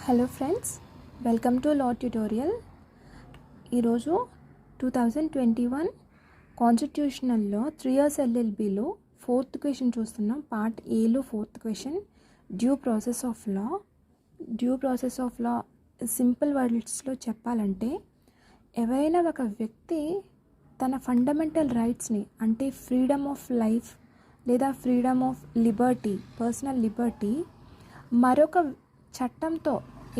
Hello friends, welcome to law tutorial. ఈరోజు 2021 కాన్స్టిట్యూషనల్లో 3 years LLBలో 4th క్వశ్చన్ చూస్తున్నాం. పార్ట్ ఏలో 4th question, due process of law. Due process of law simple వర్డ్స్లో చెప్పాలంటే, ఎవరైనా ఒక వ్యక్తి తన ఫండమెంటల్ రైట్స్ని, అంటే ఫ్రీడమ్ ఆఫ్ లైఫ్ లేదా freedom of liberty, personal liberty, మరొక చట్టంతో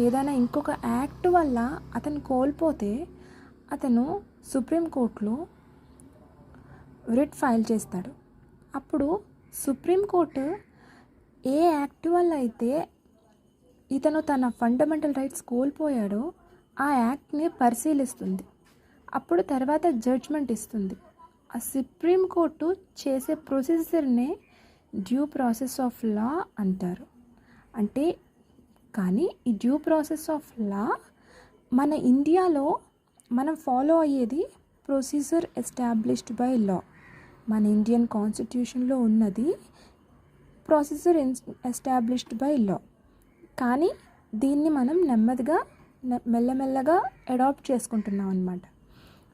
ఏదైనా ఇంకొక యాక్ట్ వల్ల అతను కోల్పోతే అతను సుప్రీంకోర్టులో రిట్ ఫైల్ చేస్తాడు. అప్పుడు సుప్రీంకోర్టు ఏ యాక్ట్ వల్ల అయితే ఇతను తన ఫండమెంటల్ రైట్స్ కోల్పోయాడో ఆ యాక్ట్ని పరిశీలిస్తుంది. అప్పుడు తర్వాత జడ్జ్మెంట్ ఇస్తుంది. ఆ సుప్రీంకోర్టు చేసే ప్రొసీజర్నే డ్యూ ప్రాసెస్ ఆఫ్ లా అంటారు. అంటే కానీ ఈ డ్యూ ప్రాసెస్ ఆఫ్ లా మన ఇండియాలో మనం ఫాలో అయ్యేది ప్రొసీజర్ ఎస్టాబ్లిష్డ్ బై లా. మన ఇండియన్ కాన్స్టిట్యూషన్లో ఉన్నది ప్రొసీజర్ ఎస్టాబ్లిష్డ్ బై లా. కానీ దీన్ని మనం నెమ్మదిగా మెల్లమెల్లగా అడాప్ట్ చేసుకుంటున్నాం అన్నమాట.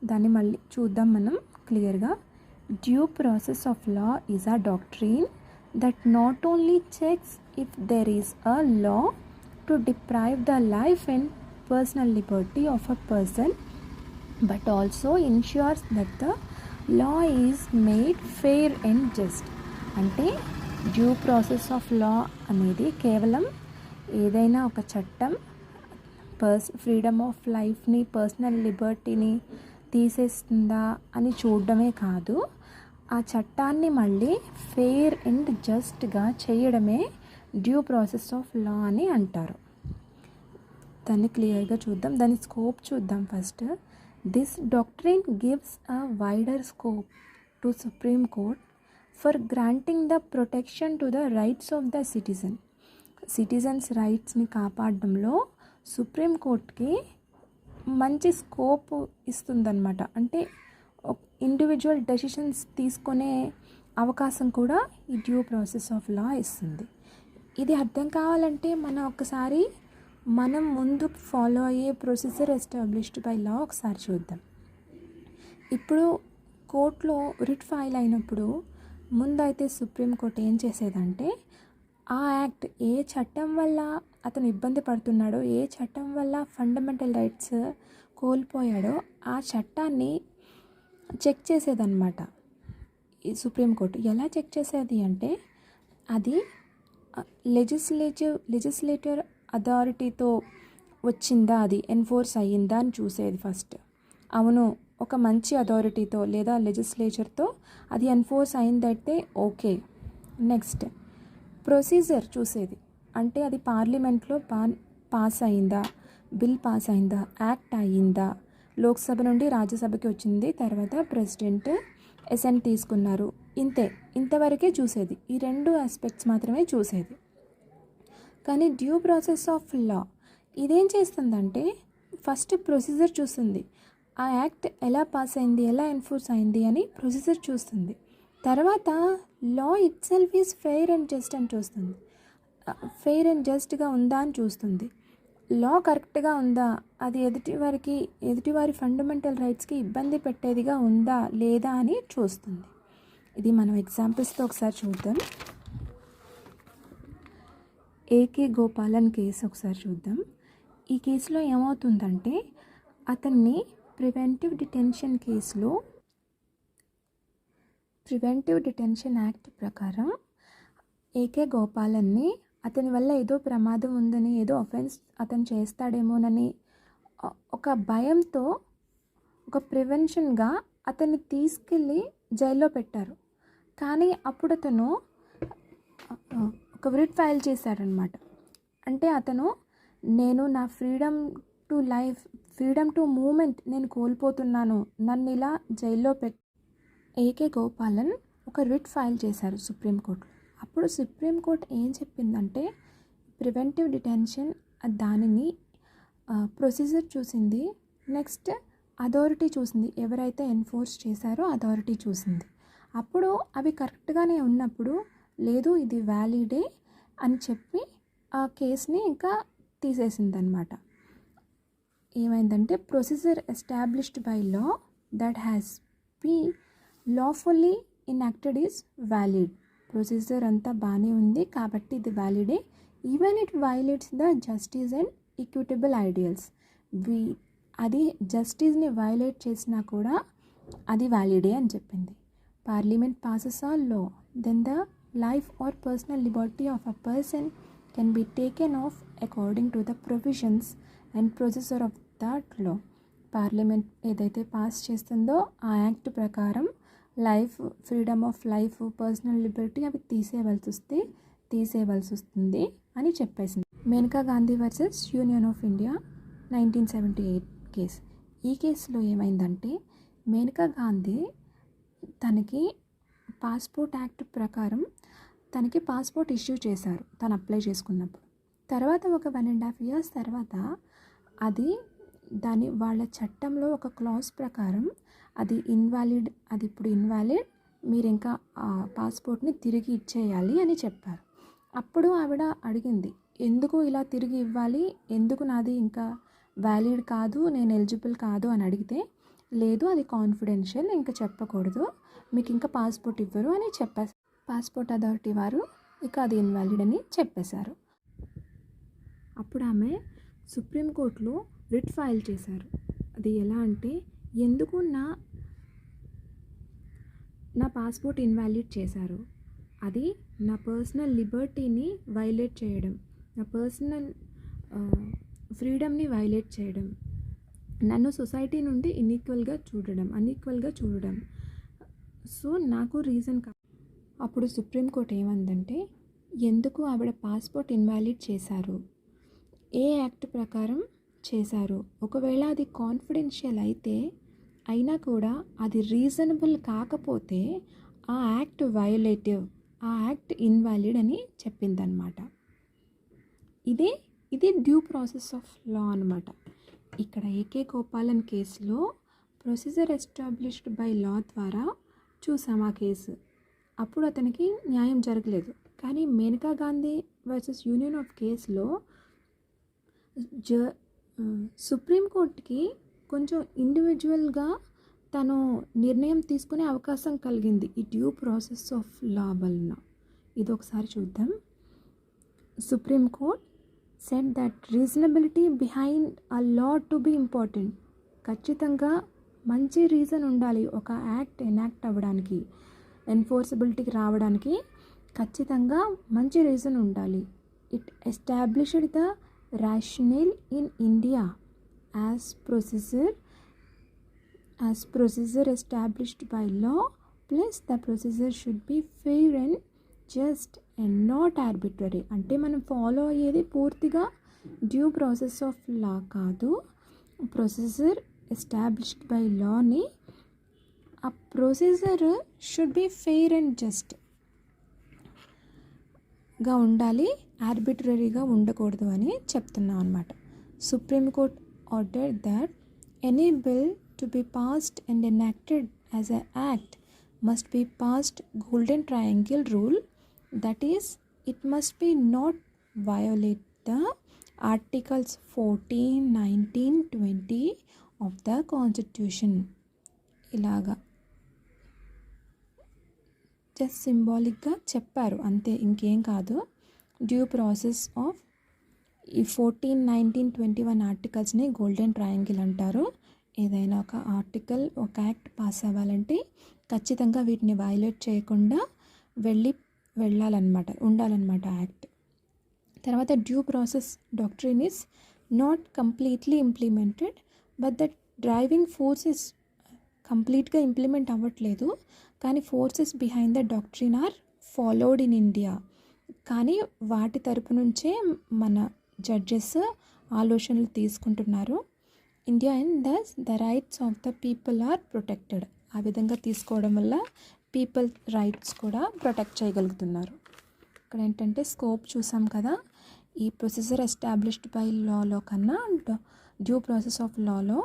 దాన్ని మళ్ళీ చూద్దాం మనం క్లియర్గా. Due process of law is a doctrine that not only checks if there is a law to deprive the life and personal liberty of a person, but also ensures that the law is made fair and just. అంటే due process of లా అనేది కేవలం ఏదైనా ఒక చట్టం freedom of లైఫ్ని, personal లిబర్టీని తీసేస్తుందా అని చూడడమే కాదు, ఆ చట్టాన్ని మళ్ళీ ఫెయిర్ అండ్ జస్ట్గా చేయడమే డ్యూ ప్రాసెస్ ఆఫ్ లా అని అంటారు. దాన్ని క్లియర్గా చూద్దాం. దాని స్కోప్ చూద్దాం first. This doctrine gives a wider scope to supreme court for granting the protection to the rights of the citizen. Citizens రైట్స్ని కాపాడడంలో సుప్రీం కోర్ట్కి మంచి స్కోప్ ఇస్తుందన్నమాట. అంటే ఇండివిజువల్ డెసిషన్స్ తీసుకునే అవకాశం కూడా ఈ డ్యూ ప్రాసెస్ ఆఫ్ లా ఇస్తుంది. ఇది అర్థం కావాలంటే మనం ముందు ఫాలో అయ్యే ప్రొసీజర్ ఎస్టాబ్లిష్డ్ బై లా ఒకసారి చూద్దాం. ఇప్పుడు కోర్టులో రిట్ ఫైల్ అయినప్పుడు ముందైతే సుప్రీంకోర్టు ఏం చేసేదంటే, ఆ యాక్ట్ ఏ చట్టం వల్ల అతను ఇబ్బంది పడుతున్నాడో, ఏ చట్టం వల్ల ఫండమెంటల్ రైట్స్ కోల్పోయాడో ఆ చట్టాన్ని చెక్ చేసేదన్నమాట. ఈ సుప్రీంకోర్టు ఎలా చెక్ చేసేది అంటే, అది లెజిస్లేటివ్ అథారిటీతో వచ్చిందా, అది ఎన్ఫోర్స్ అయ్యిందా అని చూసేది ఫస్ట్. అవును, ఒక మంచి అథారిటీతో లేదా లెజిస్లేచర్తో అది ఎన్ఫోర్స్ అయిందైతే ఓకే. నెక్స్ట్ ప్రొసీజర్ చూసేది. అంటే అది పార్లమెంట్లో పాస్ అయిందా, బిల్ పాస్ అయిందా, యాక్ట్ అయ్యిందా, లోక్సభ నుండి రాజ్యసభకి వచ్చింది, తర్వాత ప్రెసిడెంట్ అసెంట్ తీసుకున్నారు, ఇంతవరకే చూసేది. ఈ 2 ఆస్పెక్ట్స్ మాత్రమే చూసేది. కానీ డ్యూ ప్రాసెస్ ఆఫ్ లా ఇదేం చేస్తుందంటే, ఫస్ట్ ప్రొసీజర్ చూస్తుంది. ఆ యాక్ట్ ఎలా పాస్ అయింది, ఎలా ఎన్ఫోర్స్ అయింది అని ప్రొసీజర్ చూస్తుంది. తర్వాత law it self is fair and just అని చూస్తుంది. ఫెయిర్ అండ్ జస్ట్గా ఉందా అని చూస్తుంది. లా కరెక్ట్గా ఉందా, అది ఎదుటివారి ఫండమెంటల్ రైట్స్కి ఇబ్బంది పెట్టేదిగా ఉందా లేదా అని చూస్తుంది. ఇది మనం ఎగ్జాంపుల్స్తో ఒకసారి చూద్దాం. ఏకే గోపాలన్ కేసు ఒకసారి చూద్దాం. ఈ కేసులో ఏమవుతుందంటే, అతన్ని ప్రివెంటివ్ డిటెన్షన్ యాక్ట్ ప్రకారం ఏకే గోపాలన్ని అతని వల్ల ఏదో ప్రమాదం ఉందని, ఏదో అఫెన్స్ అతను చేస్తాడేమోనని ఒక భయంతో, ఒక ప్రివెన్షన్గా అతన్ని తీసుకెళ్ళి జైల్లో పెట్టారు. కానీ అప్పుడు అతను ఒక రిట్ ఫైల్ చేశాడనమాట. అంటే నేను నా freedom to life, freedom to movement నేను కోల్పోతున్నాను, నన్ను ఇలా జైల్లో ఏకే గోపాలన్ ఒక రిట్ ఫైల్ చేశారు సుప్రీంకోర్టులో. అప్పుడు సుప్రీంకోర్టు ఏం చెప్పిందంటే, ప్రివెంటివ్ డిటెన్షన్ దానిని ప్రొసీజర్ చూసింది, నెక్స్ట్ అథారిటీ చూసింది, ఎవరైతే ఎన్ఫోర్స్ చేశారో అథారిటీ చూసింది. అప్పుడు అవి కరెక్ట్గానే ఉన్నప్పుడు, లేదు ఇది వ్యాలిడే అని చెప్పి ఆ కేసుని ఇంకా తీసేసిందనమాట. ఏమైందంటే procedure established by law that has be lawfully enacted is valid. Procedure అంతా బాగానే ఉంది కాబట్టి ఇది వ్యాలిడే, even it violates the justice and equitable ideals. అది జస్టిస్ని వైలేట్ చేసినా కూడా అది వ్యాలిడే అని చెప్పింది. Parliament passes a law, then the life or personal liberty of a person can be taken off according to the provisions and procedure of that law. Parliament ఏదైతే pass చేస్తుందో ఆ యాక్ట్ ప్రకారం life, freedom of life, personal liberty అవి తీసేయవలసి వస్తుంది అని చెప్పేసింది. Maneka Gandhi versus union of India 1978 case. ఈ కేసులో ఏమైందంటే మేనకా గాంధీ తనకి పాస్పోర్ట్ యాక్ట్ ప్రకారం తనకి పాస్పోర్ట్ ఇష్యూ చేశారు తను అప్లై చేసుకున్నప్పుడు. తర్వాత ఒక 1.5 years తర్వాత అది వాళ్ళ చట్టంలో ఒక క్లాజ్ ప్రకారం అది ఇన్వాలిడ్, అది ఇప్పుడు ఇన్వాలిడ్, మీరు ఇంకా ఆ పాస్పోర్ట్ని తిరిగి ఇచ్చేయాలి అని చెప్పారు. అప్పుడు ఆవిడ అడిగింది, ఎందుకు ఇలా తిరిగి ఇవ్వాలి, ఎందుకు నాది ఇంకా వ్యాలిడ్ కాదు, నేను ఎలిజిబుల్ కాదు అని అడిగితే, లేదు అది కాన్ఫిడెన్షియల్, ఇంకా చెప్పకూడదు, మీకు ఇంకా పాస్పోర్ట్ ఇవ్వరు అని చెప్పేసి పాస్పోర్ట్ అథారిటీ వారు ఇక అది ఇన్వాలిడ్ అని చెప్పేశారు. అప్పుడు ఆమె సుప్రీంకోర్టులో రిట్ ఫైల్ చేశారు. అది ఎలా అంటే, ఎందుకు నా పాస్పోర్ట్ ఇన్వాలిడ్ చేశారు, అది నా పర్సనల్ లిబర్టీని వైలేట్ చేయడం, నా పర్సనల్ ఫ్రీడమ్ని వైలేట్ చేయడం, నన్ను సొసైటీ నుండి అన్ఈక్వల్గా చూడడం. సో నాకు రీజన్ అప్పుడు సుప్రీంకోర్టు ఏమందంటే, ఎందుకు ఆవిడ పాస్పోర్ట్ ఇన్వాలిడ్ చేశారు, ఏ యాక్ట్ ప్రకారం చేశారు, ఒకవేళ అది కాన్ఫిడెన్షియల్ అయినా కూడా అది రీజనబుల్ కాకపోతే ఆ యాక్ట్ వయోలేటివ్, ఆ యాక్ట్ ఇన్వాలిడ్ అని చెప్పిందనమాట. ఇది డ్యూ ప్రాసెస్ ఆఫ్ లా అనమాట. ఇక్కడ ఏకే గోపాలన్ కేసులో ప్రొసీజర్ ఎస్టాబ్లిష్డ్ బై లా ద్వారా చూసాం ఆ కేసు. అప్పుడు అతనికి న్యాయం జరగలేదు. కానీ Maneka Gandhi versus union of కేసులో సుప్రీంకోర్టుకి కొంచెం ఇండివిజువల్గా తను నిర్ణయం తీసుకునే అవకాశం కలిగింది ఈ డ్యూ ప్రాసెస్ ఆఫ్ లా వలన. ఇది ఒకసారి చూద్దాం. Supreme court said that reasonability behind a law to be important. ఖచ్చితంగా మంచి రీజన్ ఉండాలి ఒక యాక్ట్ ఎనాక్ట్ అవ్వడానికి, ఎన్ఫోర్సబిలిటీకి రావడానికి ఖచ్చితంగా మంచి రీజన్ ఉండాలి. It established the rationale in India as procedure established by law, plus the procedure should be fair and just and not arbitrary. అంటే మనం ఫాలో అయ్యేది పూర్తిగా డ్యూ ప్రాసెస్ ఆఫ్ లా కాదు, ప్రొసీజర్ ఎస్టాబ్లిష్డ్ బై లాని, ఆ procedure should be fair and జస్ట్గా ఉండాలి, ఆర్బిట్రరీగా ఉండకూడదు అని చెప్తున్నాం అనమాట. Supreme court order that any bill to be passed and enacted as a act must be passed golden triangle rule, that is it must be not violate the articles 14, 19, 20 of the constitution. ఇలాగా just సింబాలిక్గా చెప్పారు అంతే, ఇంకేం కాదు. Due process of ఈ 14, 19, 21 ఆర్టికల్స్ని golden triangle అంటారు. ఏదైనా ఒక ఆర్టికల్, ఒక యాక్ట్ పాస్ అవ్వాలంటే ఖచ్చితంగా వీటిని వయలేట్ చేయకుండా ఉండాలన్నమాట యాక్ట్. తర్వాత due process doctrine is not completely implemented, but the driving forces కంప్లీట్గా ఇంప్లిమెంట్ అవ్వట్లేదు, కానీ forces behind the doctrine are followed in India. కానీ వాటి తరపు నుంచే మన జడ్జెస్ ఆలోచనలు తీసుకుంటున్నారు. India and the rights of the people are protected. ఆ విధంగా తీసుకోవడం వల్ల పీపుల్ రైట్స్ కూడా ప్రొటెక్ట్ చేయగలుగుతున్నారు. ఇక్కడ ఏంటంటే స్కోప్ చూసాం కదా, ఈ ప్రొసీజర్ ఎస్టాబ్లిష్డ్ బై లాలో కన్నా డ్యూ ప్రాసెస్ ఆఫ్ లాలో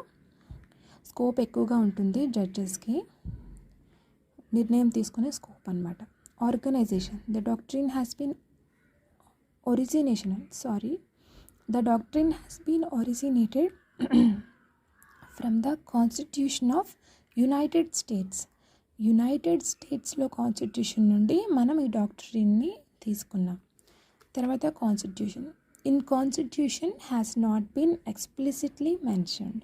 స్కోప్ ఎక్కువగా ఉంటుంది జడ్జెస్కి, నిర్ణయం తీసుకునే స్కోప్ అన్నమాట. Organisation the doctrine has been The doctrine has been originated from the Constitution of United States. United స్టేట్స్లో కాన్స్టిట్యూషన్ నుండి మనం ఈ డాక్టరీన్ని తీసుకున్నాం. తర్వాత constitution. In constitution has not been explicitly mentioned.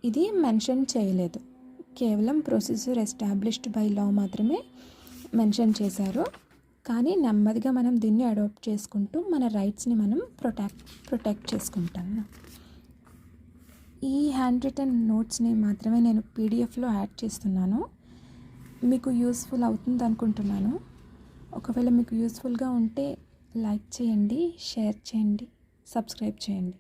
ఇది మెన్షన్ చేయలేదు, కేవలం ప్రొసీజర్ ఎస్టాబ్లిష్డ్ బై లా మాత్రమే మెన్షన్ చేశారు. కానీ నెమ్మదిగా మనం దీన్ని అడాప్ట్ చేసుకుంటూ మన రైట్స్ని మనం ప్రొటెక్ట్ చేసుకుంటాము. ఈ హ్యాండ్ రిటన్ నోట్స్ని మాత్రమే నేను పీడిఎఫ్లో యాడ్ చేస్తున్నాను. మీకు యూస్ఫుల్ అవుతుంది అనుకుంటున్నాను. ఒకవేళ మీకు యూస్ఫుల్గా ఉంటే లైక్ చేయండి, షేర్ చేయండి, సబ్స్క్రైబ్ చేయండి.